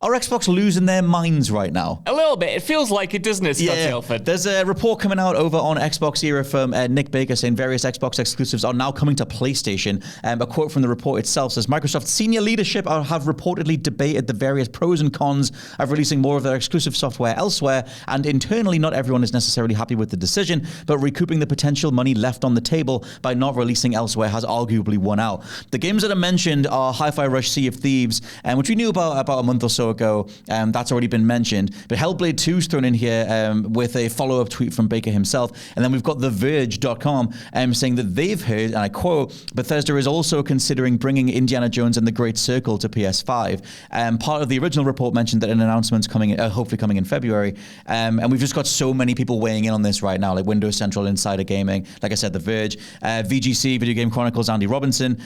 Are Xbox losing their minds right now? A little bit. It feels like it, doesn't it, Scott Tilford? There's a report coming out over on Xbox Era from Nick Baker saying various Xbox exclusives are now coming to PlayStation. A quote from the report itself says, Microsoft senior leadership have reportedly debated the various pros and cons of releasing more of their exclusive software elsewhere, and internally not everyone is necessarily happy with the decision, but recouping the potential money left on the table by not releasing elsewhere has arguably won out. The games that are mentioned are Hi-Fi Rush, Sea of Thieves, which we knew about a month or so ago. That's already been mentioned. But Hellblade 2's thrown in here with a follow-up tweet from Baker himself. And then we've got TheVerge.com saying that they've heard, and I quote, Bethesda is also considering bringing Indiana Jones and the Great Circle to PS5. Part of the original report mentioned that an announcement's coming, hopefully coming in February. And we've just got so many people weighing in on this right now, like Windows Central, Insider Gaming, like I said, The Verge, VGC, Video Game Chronicles, Andy Robinson,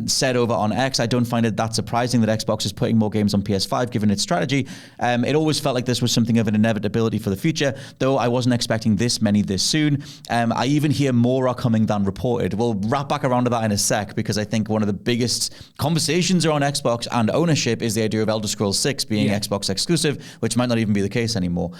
said over on X, I don't find it that surprising that Xbox is putting more games on PS5 given its strategy. It always felt like this was something of an inevitability for the future, though I wasn't expecting this many this soon. I even hear more are coming than reported. We'll wrap back around to that in a sec, because I think one of the biggest conversations around Xbox and ownership is the idea of Elder Scrolls 6 being Xbox exclusive, which might not even be the case anymore.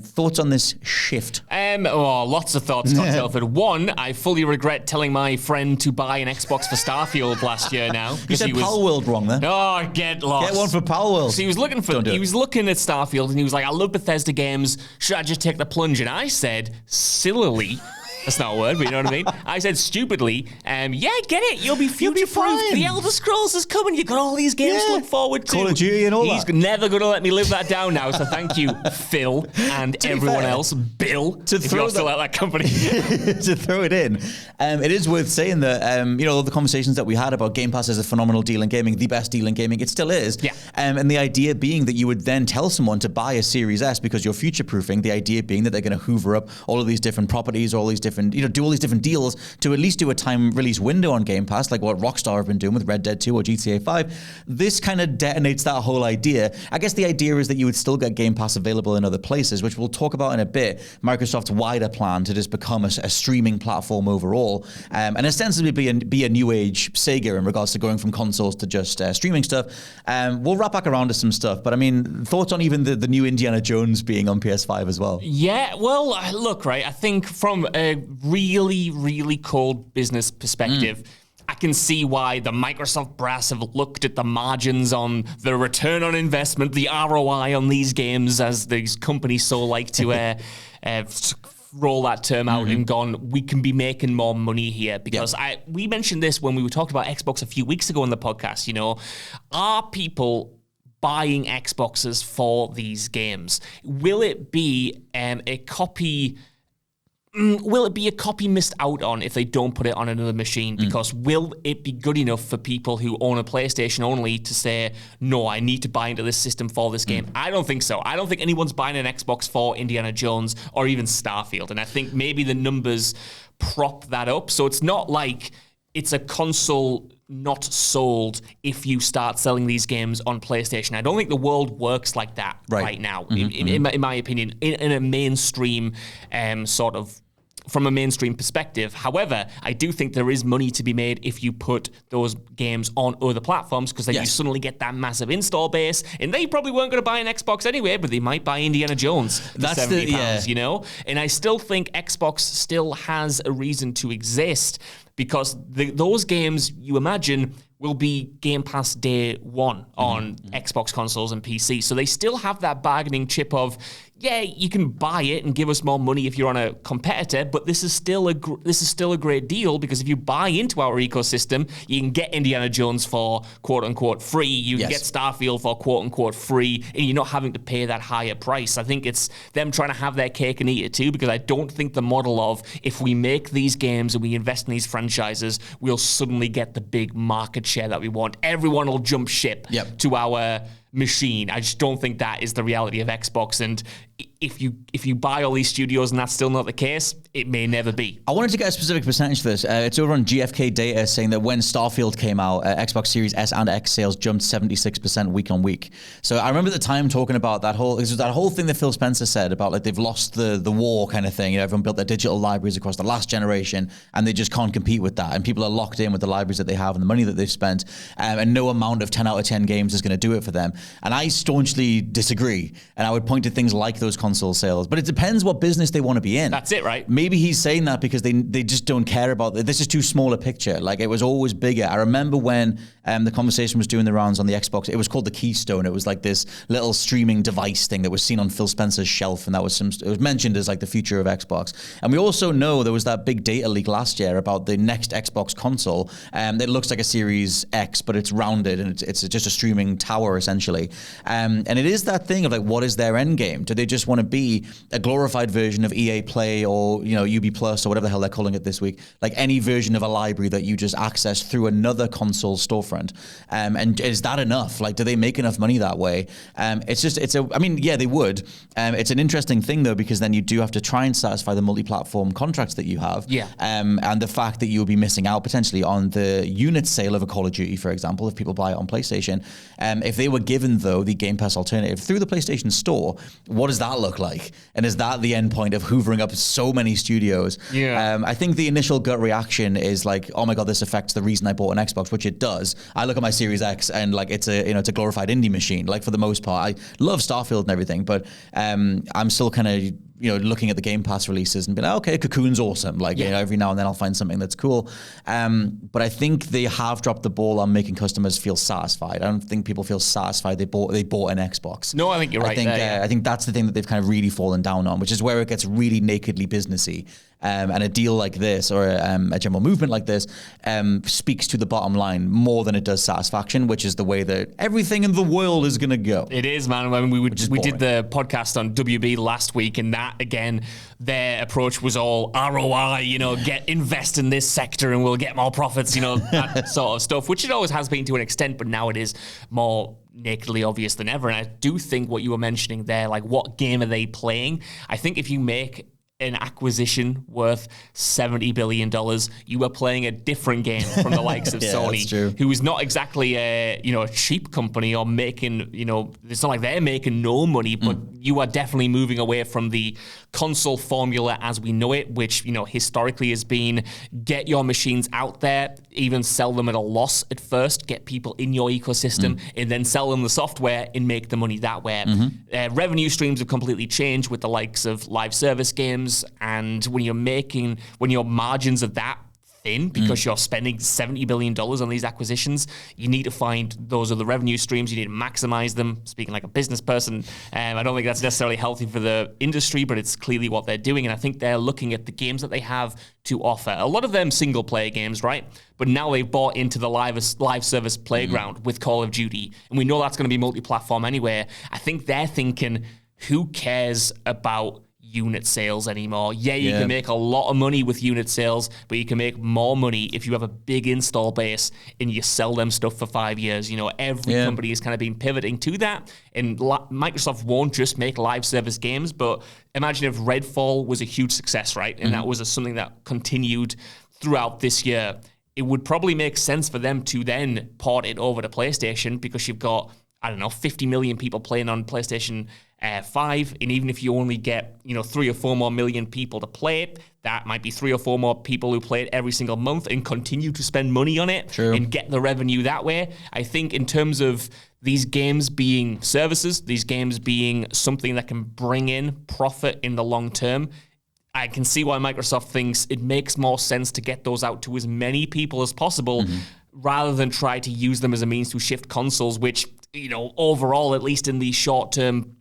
Thoughts on this shift? Lots of thoughts, Scott Tilford. One, I fully regret telling my friend to buy an Xbox for Starfield last year now. You said Palworld wrong there. Oh, get lost. Get one for Palworld. So he was looking at Starfield and he was like, I love Bethesda games. Should I just take the plunge? And I said, sillily, that's not a word, but you know what I mean? I said stupidly, get it. You'll be future-proof. The Elder Scrolls is coming. You've got all these games to look forward to. Call of Duty and all He's that. never going to let me live that down now, so thank you, Phil, and everyone else. Bill, if you're still at that company. To throw it in. It is worth saying that, all the conversations that we had about Game Pass as a phenomenal deal in gaming, the best deal in gaming, it still is. Yeah. And the idea being that you would then tell someone to buy a Series S because you're future-proofing, the idea being that they're going to hoover up all of these different properties, all these different, do all these different deals to at least do a time release window on Game Pass, like what Rockstar have been doing with Red Dead 2 or GTA 5. This kind of detonates that whole idea. I guess the idea is that you would still get Game Pass available in other places, which we'll talk about in a bit. Microsoft's wider plan to just become a streaming platform overall, and ostensibly be a new age Sega in regards to going from consoles to just streaming stuff. We'll wrap back around to some stuff, but I mean, thoughts on even the new Indiana Jones being on PS5 as well? Yeah, well, look, right, I think from a really cold business perspective, I can see why the Microsoft brass have looked at the margins on the return on investment, the ROI on these games, as these companies so like to roll that term out, and gone, we can be making more money here. Because we mentioned this when we were talking about Xbox a few weeks ago on the podcast, are people buying Xboxes for these games? Will it be a copy... Will it be a copy missed out on if they don't put it on another machine? Because will it be good enough for people who own a PlayStation only to say, no, I need to buy into this system for this game? I don't think so. I don't think anyone's buying an Xbox for Indiana Jones or even Starfield. And I think maybe the numbers prop that up. So it's not like it's a console not sold if you start selling these games on PlayStation. I don't think the world works like that right now, in my opinion, in a mainstream from a mainstream perspective. However, I do think there is money to be made if you put those games on other platforms, because then you suddenly get that massive install base, and they probably weren't going to buy an Xbox anyway, but they might buy Indiana Jones for £70, And I still think Xbox still has a reason to exist, because those games, you imagine, will be Game Pass day one on Xbox consoles and PC. So they still have that bargaining chip of, you can buy it and give us more money if you're on a competitor, but this is still a great deal, because if you buy into our ecosystem, you can get Indiana Jones for quote unquote free, you can get Starfield for quote unquote free, and you're not having to pay that higher price. I think it's them trying to have their cake and eat it too, because I don't think the model of, if we make these games and we invest in these franchises, we'll suddenly get the big market share that we want. Everyone will jump ship to our machine. I just don't think that is the reality of Xbox. And if you buy all these studios and that's still not the case, it may never be. I wanted to get a specific percentage for this. It's over on GfK data saying that when Starfield came out, Xbox Series S and X sales jumped 76% week on week. So I remember at the time talking about that whole thing that Phil Spencer said about like they've lost the war kind of thing. You know, everyone built their digital libraries across the last generation and they just can't compete with that. And people are locked in with the libraries that they have and the money that they've spent, and no amount of 10 out of 10 games is going to do it for them. And I staunchly disagree. And I would point to things like those console sales, but it depends what business they want to be in. That's it, right? Maybe he's saying that because they just don't care about it. This is too small a picture. Like, it was always bigger. I remember when the conversation was doing the rounds on the Xbox. It was called the Keystone. It was like this little streaming device thing that was seen on Phil Spencer's shelf, and it was mentioned as like the future of Xbox. And we also know there was that big data leak last year about the next Xbox console. It looks like a Series X, but it's rounded and it's just a streaming tower essentially. And it is that thing of like, what is their end game? Do they just want to be a glorified version of EA Play or, you know, UB Plus or whatever the hell they're calling it this week? Like any version of a library that you just access through another console storefront. And is that enough? Like, do they make enough money that way? I mean, yeah, they would. It's an interesting thing though, because then you do have to try and satisfy the multi-platform contracts that you have. Yeah. And the fact that you'll be missing out potentially on the unit sale of a Call of Duty, for example, if people buy it on PlayStation. If they were given though the Game Pass alternative through the PlayStation Store, what does that look like? And is that the end point of hoovering up so many studios? Yeah. I think the initial gut reaction is like, oh my God, this affects the reason I bought an Xbox, which it does. I look at my Series X and like it's a glorified indie machine. Like for the most part, I love Starfield and everything, but I'm still kind of looking at the Game Pass releases and be like, okay, Cocoon's awesome. Like, every now and then I'll find something that's cool. But I think they have dropped the ball on making customers feel satisfied. I don't think people feel satisfied they bought an Xbox. No, I think you're right. I think that's the thing that they've kind of really fallen down on, which is where it gets really nakedly businessy. And a deal like this or a general movement like this speaks to the bottom line more than it does satisfaction, which is the way that everything in the world is going to go. It is, man. I mean, we did the podcast on WB last week, and that, again, their approach was all ROI, invest in this sector and we'll get more profits, that sort of stuff, which it always has been to an extent, but now it is more nakedly obvious than ever. And I do think what you were mentioning there, like what game are they playing? I think if you make an acquisition worth $70 billion, you are playing a different game from the likes of Sony, who is not exactly a cheap company or making, it's not like they're making no money, but you are definitely moving away from the console formula as we know it, which, historically has been get your machines out there, even sell them at a loss at first, get people in your ecosystem, and then sell them the software and make the money that way. Revenue streams have completely changed with the likes of live service games, and when your margins are that thin because you're spending $70 billion on these acquisitions, you need to find those other revenue streams. You need to maximize them. Speaking like a business person, I don't think that's necessarily healthy for the industry, but it's clearly what they're doing. And I think they're looking at the games that they have to offer. A lot of them single player games, right? But now they've bought into the live service playground with Call of Duty. And we know that's going to be multi-platform anyway. I think they're thinking, who cares about unit sales anymore? You can make a lot of money with unit sales, but you can make more money if you have a big install base and you sell them stuff for 5 years. Every company has kind of been pivoting to that, and Microsoft won't just make live service games, but imagine if Redfall was a huge success, right? And that was something that continued throughout this year. It would probably make sense for them to then port it over to PlayStation, because you've got, 50 million people playing on PlayStation 5, and even if you only get 3 or 4 more million people to play it, that might be 3 or 4 more people who play it every single month and continue to spend money on it and get the revenue that way. I think in terms of these games being services, these games being something that can bring in profit in the long term, I can see why Microsoft thinks it makes more sense to get those out to as many people as possible rather than try to use them as a means to shift consoles, which, overall, at least in the short term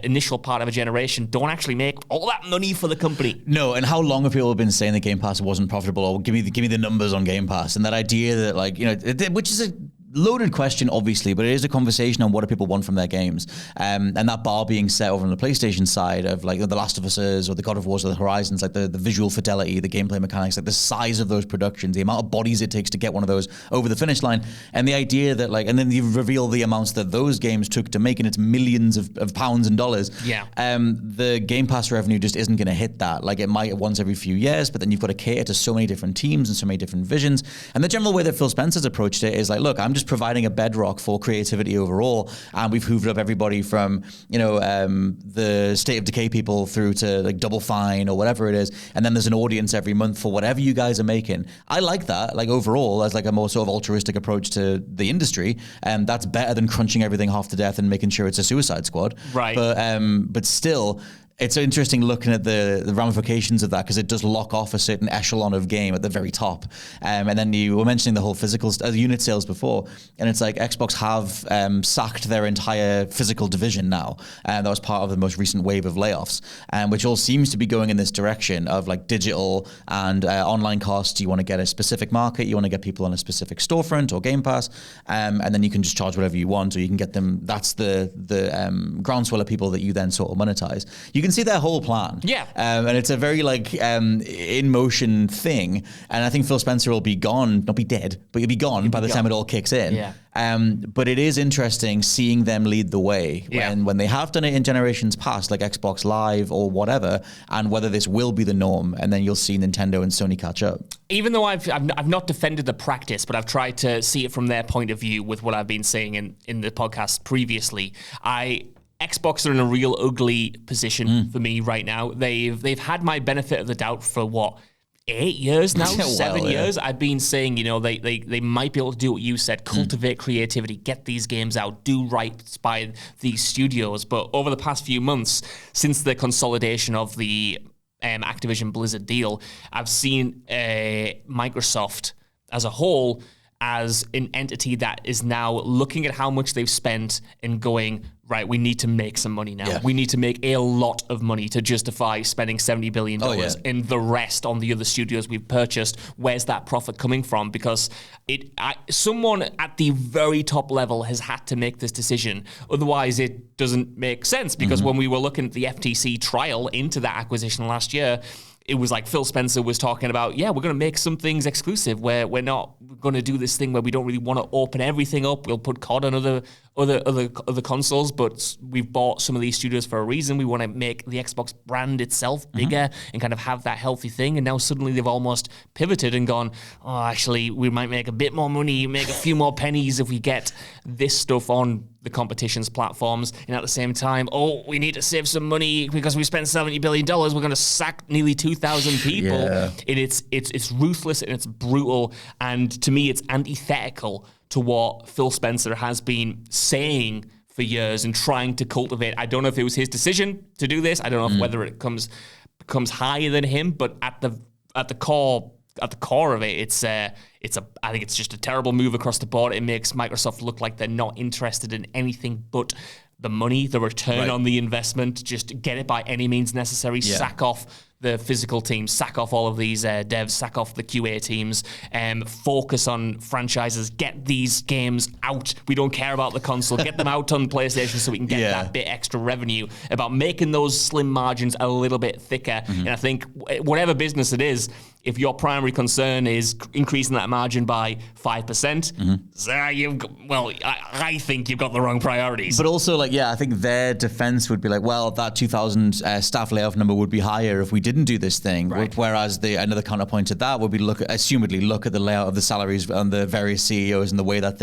initial part of a generation, don't actually make all that money for the company. No, and how long have people been saying that Game Pass wasn't profitable, or give me the numbers on Game Pass, and that idea that, like, which is loaded question, obviously, but it is a conversation on what do people want from their games. And that bar being set over on the PlayStation side of like The Last of Us or the God of Wars or the Horizons, like the visual fidelity, the gameplay mechanics, like the size of those productions, the amount of bodies it takes to get one of those over the finish line, and the idea that like, and then you reveal the amounts that those games took to make, and it's millions of pounds and dollars. Yeah. The Game Pass revenue just isn't going to hit that. Like it might once every few years, but then you've got to cater to so many different teams and so many different visions. And the general way that Phil Spencer's approached it is like, look, I'm just providing a bedrock for creativity overall, and we've hoovered up everybody from the State of Decay people through to like Double Fine or whatever it is, and then there's an audience every month for whatever you guys are making. I like that, like overall, as like a more sort of altruistic approach to the industry, and that's better than crunching everything half to death and making sure it's a Suicide Squad. Right. But still, it's interesting looking at the ramifications of that, because it does lock off a certain echelon of game at the very top. And then you were mentioning the whole physical unit sales before, and it's like Xbox have sacked their entire physical division now. And that was part of the most recent wave of layoffs, which all seems to be going in this direction of like digital and online costs. You want to get a specific market, you want to get people on a specific storefront or Game Pass, and then you can just charge whatever you want, or you can get them. That's the groundswell of people that you then sort of monetize. You can see their whole plan. Yeah. And it's a very like in motion thing. And I think Phil Spencer will be gone, not be dead, but he'll be gone by the time it all kicks in. Yeah. But it is interesting seeing them lead the way when they have done it in generations past, like Xbox Live or whatever, and whether this will be the norm. And then you'll see Nintendo and Sony catch up. Even though I've not defended the practice, but I've tried to see it from their point of view with what I've been saying in the podcast previously, Xbox are in a real ugly position for me right now. They've had my benefit of the doubt for what, 8 years now, 7 years. I've been saying, they might be able to do what you said, cultivate creativity, get these games out, do right by these studios. But over the past few months, since the consolidation of the Activision Blizzard deal, I've seen Microsoft as a whole as an entity that is now looking at how much they've spent and going, right, we need to make some money now. Yeah. We need to make a lot of money to justify spending $70 billion and the rest on the other studios we've purchased. Where's that profit coming from? Because someone at the very top level has had to make this decision. Otherwise, it doesn't make sense. Because when we were looking at the FTC trial into that acquisition last year, it was like Phil Spencer was talking about, we're going to make some things exclusive where we're not going to do this thing where we don't really want to open everything up. We'll put COD on other consoles, but we've bought some of these studios for a reason. We want to make the Xbox brand itself bigger and kind of have that healthy thing. And now suddenly they've almost pivoted and gone, actually, we might make a bit more money, make a few more pennies if we get this stuff on the competition's platforms. And at the same time, we need to save some money because we spent $70 billion. We're going to sack nearly 2,000 people. Yeah. And it's ruthless and it's brutal. And to me, it's antithetical to what Phil Spencer has been saying for years and trying to cultivate. I don't know if it was his decision to do this. I don't know whether it becomes higher than him, but at the core of it, I think it's just a terrible move across the board. It makes Microsoft look like they're not interested in anything but the money, the return on the investment. Just get it by any means necessary. Yeah. Sack off the physical teams, sack off all of these devs, sack off the QA teams, focus on franchises, get these games out. We don't care about the console. Get them out on PlayStation so we can get that bit extra revenue. About making those slim margins a little bit thicker. And I think whatever business it is, if your primary concern is increasing that margin by 5%, I think you've got the wrong priorities. But also, I think their defense would be like, well, that 2,000 staff layoff number would be higher if we didn't do this thing. Right. Whereas another counterpoint to that would be assumedly look at the layout of the salaries on the various CEOs and the way that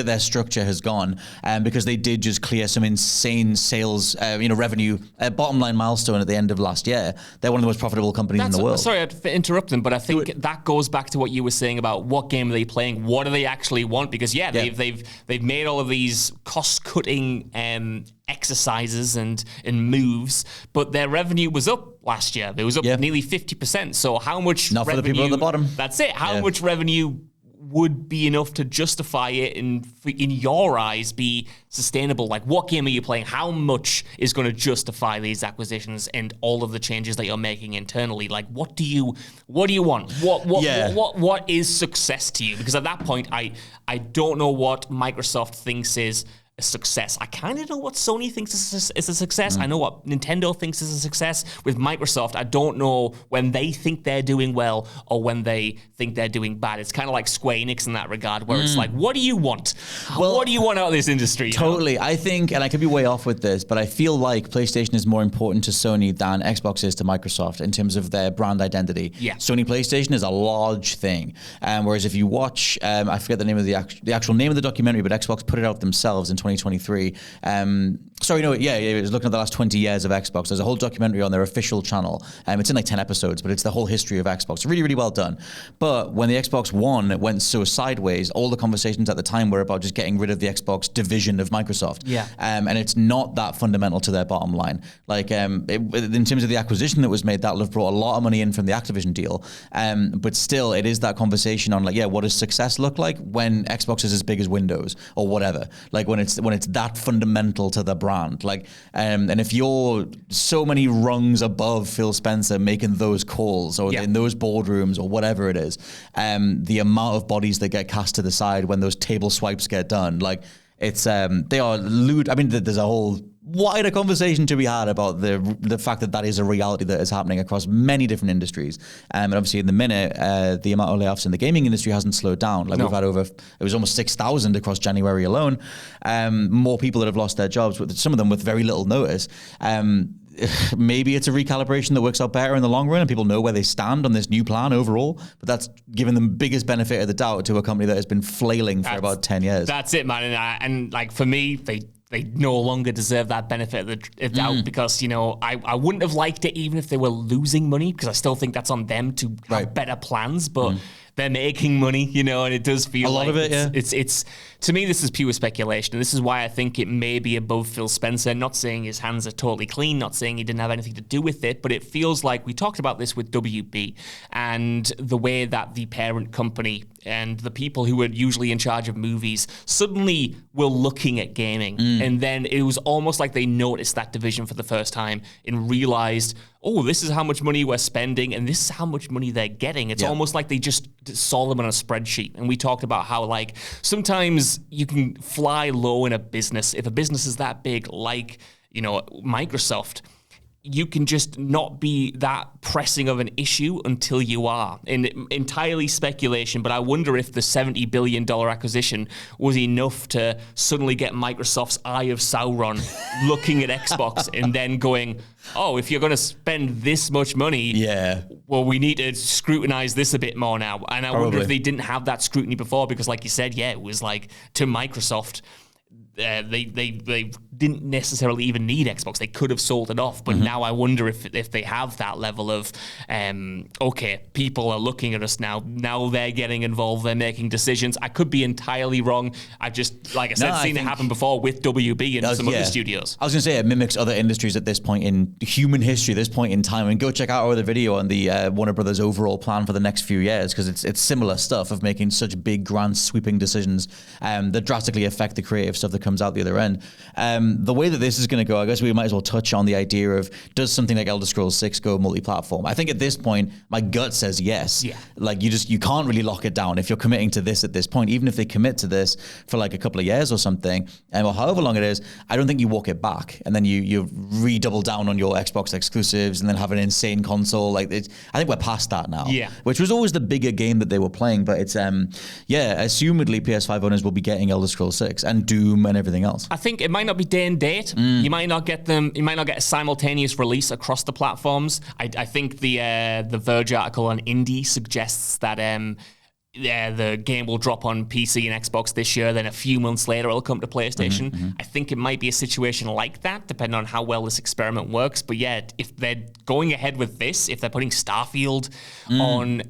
their structure has gone, because they did just clear some insane sales, revenue, bottom line milestone at the end of last year. They're one of the most profitable companies in the world. Sorry, I'd interrupt them, but I think that goes back to what you were saying about what game are they playing, what do they actually want? Because they've made all of these cost cutting exercises and moves, but their revenue was up last year. It was up nearly 50%. So how much? Not for the people at the bottom. That's it. How much revenue would be enough to justify it and, in your eyes, be sustainable? Like, what game are you playing? How much is going to justify these acquisitions and all of the changes that you're making internally? Like, what do you want? What is success to you? Because at that point, I don't know what Microsoft thinks is a success. I kind of know what Sony thinks is a success. I know what Nintendo thinks is a success. With Microsoft, I don't know when they think they're doing well or when they think they're doing bad. It's kind of like Square Enix in that regard, where it's like, what do you want? Well, what do you want out of this industry? Totally. I think, and I could be way off with this, but I feel like PlayStation is more important to Sony than Xbox is to Microsoft in terms of their brand identity. Yeah. Sony PlayStation is a large thing. Whereas if you watch, I forget the name of the actual name of the documentary, but Xbox put it out themselves in 2023. It was looking at the last 20 years of Xbox. There's a whole documentary on their official channel. It's in like 10 episodes, but it's the whole history of Xbox. Really, really well done. But when the Xbox One went so sideways, all the conversations at the time were about just getting rid of the Xbox division of Microsoft. Yeah. And it's not that fundamental to their bottom line. Like, in terms of the acquisition that was made, that'll have brought a lot of money in from the Activision deal. But still, it is that conversation on what does success look like when Xbox is as big as Windows or whatever? Like when it's that fundamental to the brand. Like, and if you're so many rungs above Phil Spencer making those calls or in those boardrooms or whatever it is, the amount of bodies that get cast to the side when those table swipes get done, like it's they are lewd. I mean, there's a whole wider conversation to be had about the fact that is a reality that is happening across many different industries. And obviously in the minute, the amount of layoffs in the gaming industry hasn't slowed down. Like we've had it was almost 6,000 across January alone. More people that have lost their jobs, some of them with very little notice. Maybe it's a recalibration that works out better in the long run and people know where they stand on this new plan overall, but that's giving them biggest benefit of the doubt to a company that has been flailing for about 10 years. That's it, man. And like for me, they no longer deserve that benefit of the doubt because, I wouldn't have liked it even if they were losing money, because I still think that's on them to have better plans, but they're making money, and it does feel a lot of it, it's to me, this is pure speculation. And this is why I think it may be above Phil Spencer. Not saying his hands are totally clean, not saying he didn't have anything to do with it, but it feels like we talked about this with WB and the way that the parent company and the people who were usually in charge of movies suddenly were looking at gaming. And then it was almost like they noticed that division for the first time and realized, oh, this is how much money we're spending and this is how much money they're getting. It's almost like they just saw them on a spreadsheet. And we talked about how, like, sometimes you can fly low in a business. If a business is that big, like, Microsoft, you can just not be that pressing of an issue until you are. And entirely speculation, but I wonder if the $70 billion acquisition was enough to suddenly get Microsoft's Eye of Sauron looking at Xbox and then going, oh, if you're going to spend this much money, well, we need to scrutinize this a bit more now. And I wonder if they didn't have that scrutiny before, because like you said, it was like to Microsoft, they didn't necessarily even need Xbox. They could have sold it off, but now I wonder if they have that level of okay, people are looking at us now. Now they're getting involved. They're making decisions. I could be entirely wrong. I've just, like I said, seen it happen before with WB and some other studios. I was going to say it mimics other industries at this point in human history, this point in time. And go check out our other video on the Warner Brothers overall plan for the next few years, because it's similar stuff of making such big, grand, sweeping decisions that drastically affect the creative stuff that comes out the other end. The way that this is going to go, I guess we might as well touch on the idea of, does something like Elder Scrolls 6 go multi-platform? I think at this point, my gut says yes. Yeah. Like you can't really lock it down if you're committing to this at this point. Even if they commit to this for like a couple of years or something, or however long it is, I don't think you walk it back and then you redouble down on your Xbox exclusives and then have an insane console. I think we're past that now. Yeah. Which was always the bigger game that they were playing, but it's assumedly PS5 owners will be getting Elder Scrolls 6 and Doom and everything else. I think it might not be day and date. You might not get them. You might not get a simultaneous release across the platforms. I think the Verge article on Indie suggests that the game will drop on PC and Xbox this year. Then a few months later, it'll come to PlayStation. I think it might be a situation like that, depending on how well this experiment works. But yeah, if they're going ahead with this, if they're putting Starfield on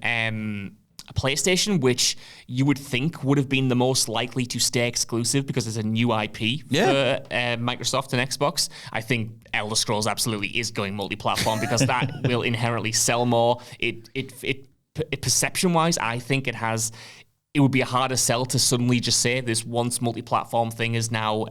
PlayStation, which you would think would have been the most likely to stay exclusive because it's a new IP for Microsoft and Xbox, I think Elder Scrolls absolutely is going multi-platform because that will inherently sell more. It perception-wise, I think it has it would be a harder sell to suddenly just say this once multi-platform thing is now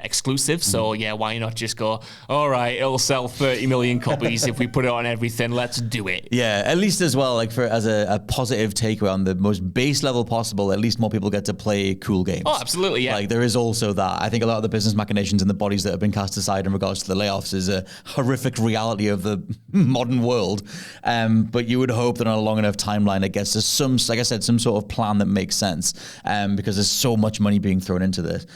exclusive. So yeah, why not just go, all right, it'll sell 30 million copies if we put it on everything. Let's do it. Yeah, at least as well, like as a positive takeaway on the most base level possible, at least more people get to play cool games. Oh, absolutely, yeah. Like there is also that. I think a lot of the business machinations and the bodies that have been cast aside in regards to the layoffs is a horrific reality of the modern world. But you would hope that on a long enough timeline, it gets to some, like I said, some sort of plan that makes sense. Because there's so much money being thrown into this.